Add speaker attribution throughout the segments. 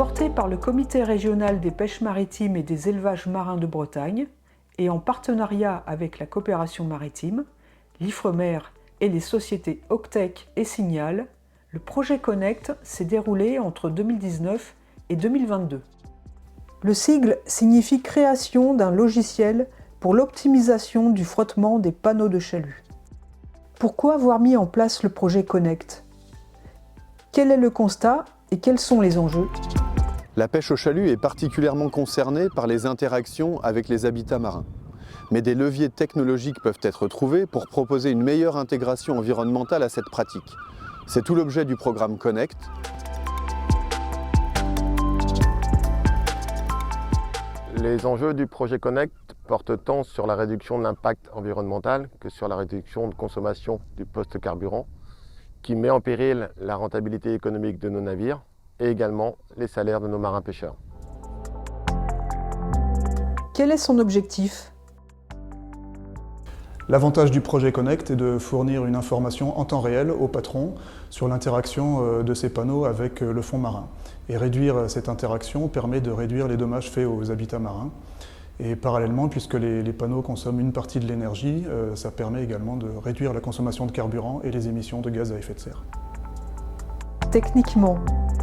Speaker 1: Porté par le Comité régional des pêches maritimes et des élevages marins de Bretagne et en partenariat avec la coopération maritime, l'Ifremer et les sociétés Octec et Signal, le projet Connect s'est déroulé entre 2019 et 2022. Le sigle signifie création d'un logiciel pour l'optimisation du frottement des panneaux de chalut. Pourquoi avoir mis en place le projet Connect? Quel est le constat et quels sont les enjeux?
Speaker 2: La pêche au chalut est particulièrement concernée par les interactions avec les habitats marins. Mais des leviers technologiques peuvent être trouvés pour proposer une meilleure intégration environnementale à cette pratique. C'est tout l'objet du programme Connect.
Speaker 3: Les enjeux du projet Connect portent tant sur la réduction de l'impact environnemental que sur la réduction de consommation du post-carburant, qui met en péril la rentabilité économique de nos navires et également les salaires de nos marins pêcheurs.
Speaker 1: Quel est son objectif?
Speaker 4: L'avantage du projet Connect est de fournir une information en temps réel aux patrons sur l'interaction de ces panneaux avec le fond marin. Et réduire cette interaction permet de réduire les dommages faits aux habitats marins. Et parallèlement, puisque les panneaux consomment une partie de l'énergie, ça permet également de réduire la consommation de carburant et les émissions de gaz à effet de serre.
Speaker 1: Techniquement,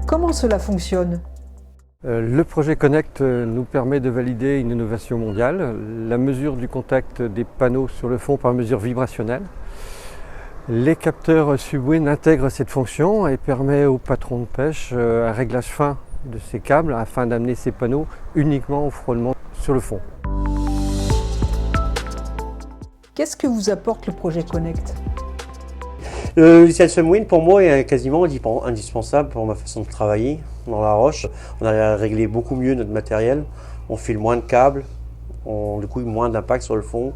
Speaker 1: comment cela fonctionne?
Speaker 5: Le projet Connect nous permet de valider une innovation mondiale, la mesure du contact des panneaux sur le fond par mesure vibrationnelle. Les capteurs Subwind intègrent cette fonction et permet aux patrons de pêche un réglage fin de ces câbles afin d'amener ces panneaux uniquement au frôlement sur le fond.
Speaker 1: Qu'est-ce que vous apporte le projet Connect?
Speaker 6: Le logiciel Subwind pour moi est quasiment indispensable pour ma façon de travailler dans la roche. On a réglé beaucoup mieux notre matériel, on file moins de câbles, du coup moins d'impact sur le fond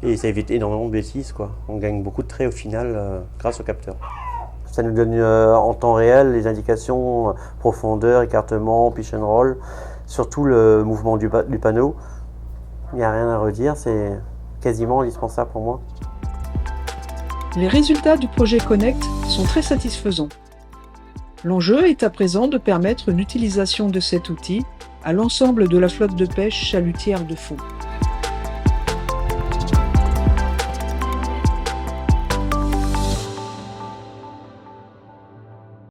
Speaker 6: et ça évite énormément de bêtises, quoi. On gagne beaucoup de traits au final grâce au capteur. Ça nous donne en temps réel les indications profondeur, écartement, pitch and roll, surtout le mouvement du panneau. Il n'y a rien à redire, c'est quasiment indispensable pour moi.
Speaker 1: Les résultats du projet Connect sont très satisfaisants. L'enjeu est à présent de permettre l'utilisation de cet outil à l'ensemble de la flotte de pêche chalutière de fond.